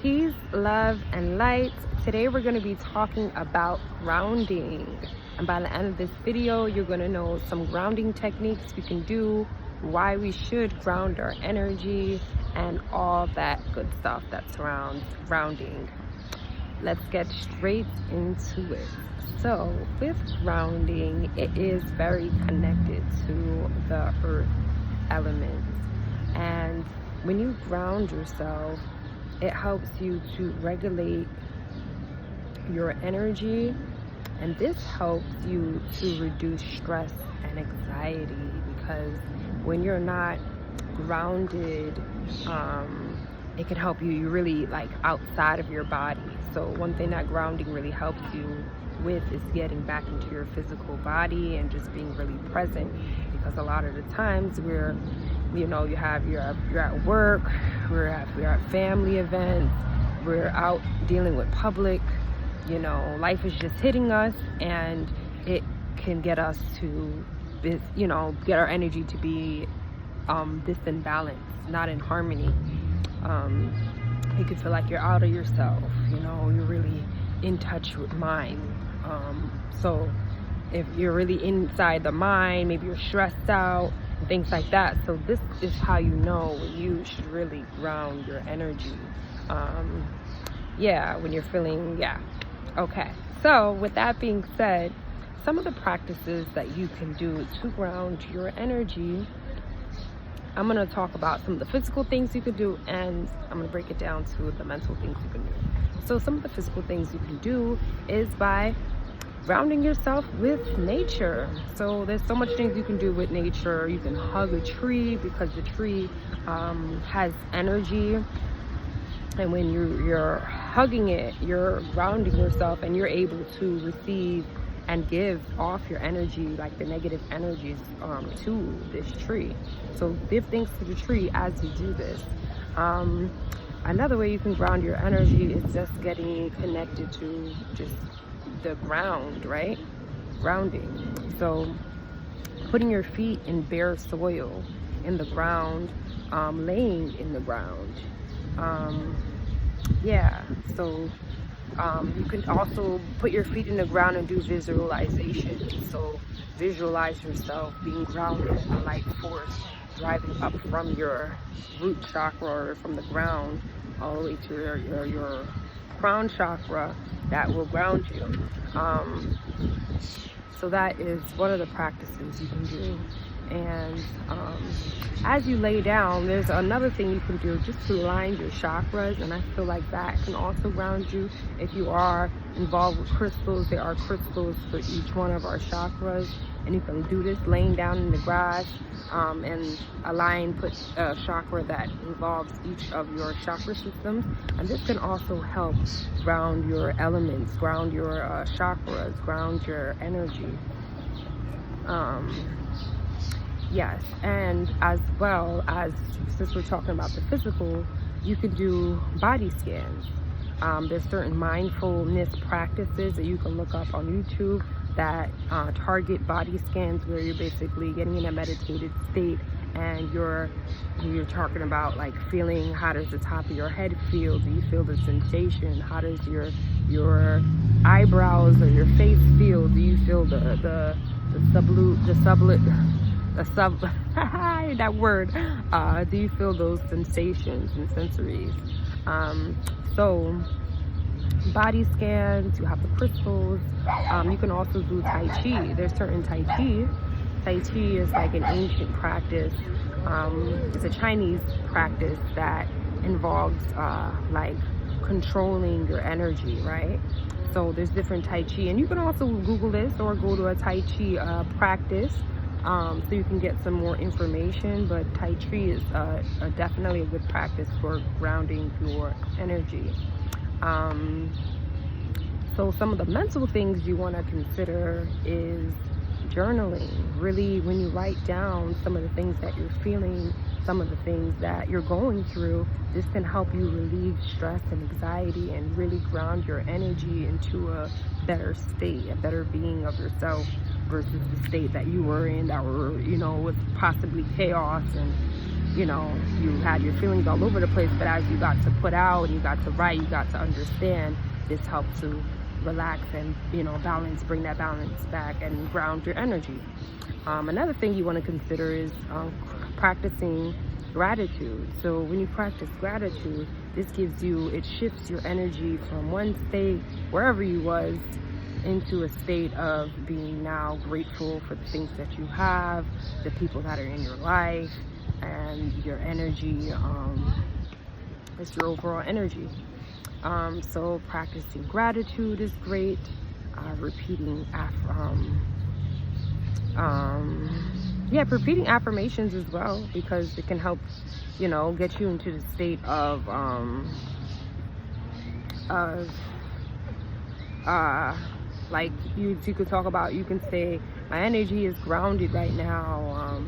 Peace, love, and light. Today we're going to be talking about grounding. And by the end of this video, you're going to know some grounding techniques we can do, why we should ground our energy, and all that good stuff that surrounds grounding. Let's get straight into it. So with grounding, it is very connected to the earth element. And when you ground yourself, it helps you to regulate your energy, and this helps you to reduce stress and anxiety, because when you're not grounded, it can help you really like outside of your body. So one thing that grounding really helps you with is getting back into your physical body and just being really present, because a lot of the times you're at work, we're at family events, we're out dealing with public, life is just hitting us, and it can get us to get our energy to be disbalanced, not in harmony. You can feel like you're out of yourself, you're really in touch with mind. So if you're really inside the mind, maybe you're stressed out, things like that. So this is how you know when you should really ground your energy. When you're feeling, okay. So with that being said, some of the practices that you can do to ground your energy, I'm going to talk about some of the physical things you can do, and I'm going to break it down to the mental things you can do. So some of the physical things you can do is by grounding yourself with nature. So there's so much things you can do with nature. You can hug a tree, because the tree has energy, and when you're hugging it, you're grounding yourself, and you're able to receive and give off your energy, like the negative energies, to this tree. So give thanks to the tree as you do this. Another way you can ground your energy is just getting connected to just the ground, right? Grounding. So putting your feet in bare soil in the ground, laying in the ground. You can also put your feet in the ground and do visualization. So visualize yourself being grounded, a light force driving up from your root chakra, or from the ground, all the way to your crown chakra, that will ground you. So that is one of the practices you can do. And as you lay down, there's another thing you can do just to align your chakras, and I feel like that can also ground you. If you are involved with crystals, there are crystals for each one of our chakras, and you can do this laying down in the grass, and put a chakra that involves each of your chakra systems. And this can also help ground your elements, ground your chakras, ground your energy. Yes, and as well as, since we're talking about the physical, you can do body scans. There's certain mindfulness practices that you can look up on YouTube that target body scans, where you're basically getting in a meditated state, and you're talking about like feeling, how does the top of your head feel? Do you feel the sensation? How does your eyebrows or your face feel? Do you feel that word? Do you feel those sensations and sensories? So body scans, you have the crystals. You can also do Tai Chi. There's certain Tai Chi. Tai Chi is like an ancient practice. It's a Chinese practice that involves like controlling your energy, right? So there's different Tai Chi, and you can also Google this or go to a Tai Chi practice, so you can get some more information. But Tai Chi is definitely a good practice for grounding your energy. So some of the mental things you want to consider is journaling. Really, when you write down some of the things that you're feeling, some of the things that you're going through, this can help you relieve stress and anxiety, and really ground your energy into a better state, a better being of yourself, versus the state that you were in that was possibly chaos and you know, you had your feelings all over the place, but as you got to put out and you got to write, you got to understand, this helps to relax and, you know, balance, bring that balance back and ground your energy. Another thing you want to consider is practicing gratitude. So when you practice gratitude, this gives you, it shifts your energy from one state, wherever you was, into a state of being now grateful for the things that you have, the people that are in your life, and your energy, it's your overall energy. So practicing gratitude is great. Repeating repeating affirmations as well, because it can help, you know, get you into the state of like you could talk about, you can say, my energy is grounded right now.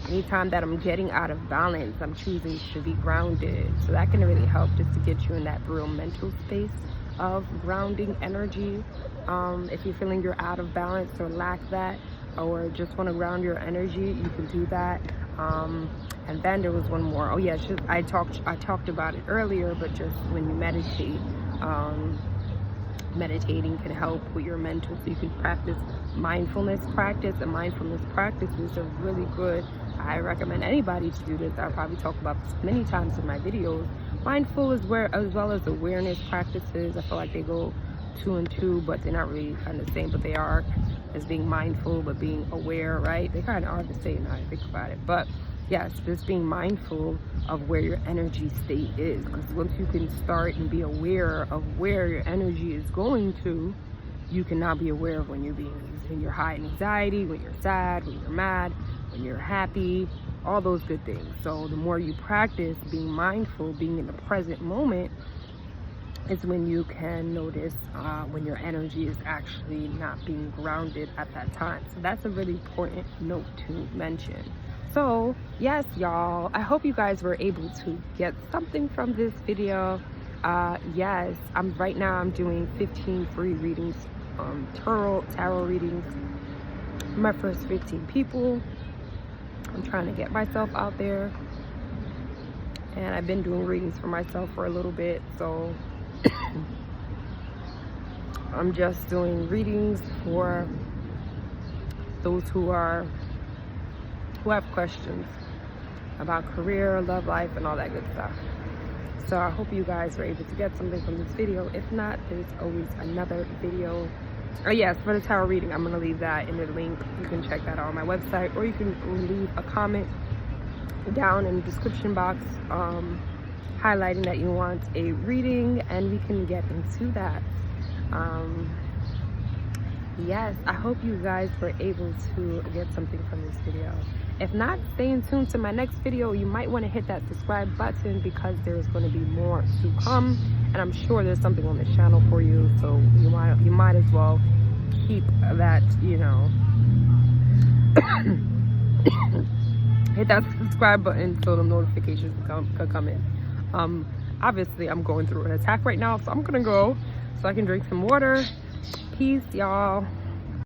Anytime that I'm getting out of balance, I'm choosing to be grounded. So that can really help just to get you in that real mental space of grounding energy. If you're feeling you're out of balance or lack that, or just want to ground your energy, you can do that. And then there was one more. Oh yeah, I talked about it earlier, but just when you meditate, meditating can help with your mental, so you can practice mindfulness practice. And mindfulness practices are really good. I recommend anybody to do this. I probably talk about this many times in my videos. Mindful as well as awareness practices. I feel like they go 2 and 2, but they're not really kind of the same, but they are, as being mindful but being aware, right? They kind of are the same now I think about it. But yes, just being mindful of where your energy state is, because once you can start and be aware of where your energy is going to, you can now be aware of when you're high in anxiety, when you're sad, when you're mad, when you're happy, all those good things. So the more you practice being mindful, being in the present moment, is when you can notice when your energy is actually not being grounded at that time. So that's a really important note to mention. So yes, y'all, I hope you guys were able to get something from this video. Yes, right now I'm doing 15 free readings, tarot readings. My first 15 people. I'm trying to get myself out there, and I've been doing readings for myself for a little bit, so I'm just doing readings for those who have questions about career, love life, and all that good stuff. So I hope you guys were able to get something from this video. If not, there's always another video. Oh yes, for the tarot reading, I'm gonna leave that in the link. You can check that out on my website, or you can leave a comment down in the description box highlighting that you want a reading, and we can get into that. Yes, I hope you guys were able to get something from this video. If not, stay in tune to my next video. You might want to hit that subscribe button, because there's going to be more to come, and I'm sure there's something on the channel for you, so you might as well keep that, you know, hit that subscribe button so the notifications can come in. Obviously I'm going through an attack right now, so I'm gonna go so I can drink some water. Peace, y'all.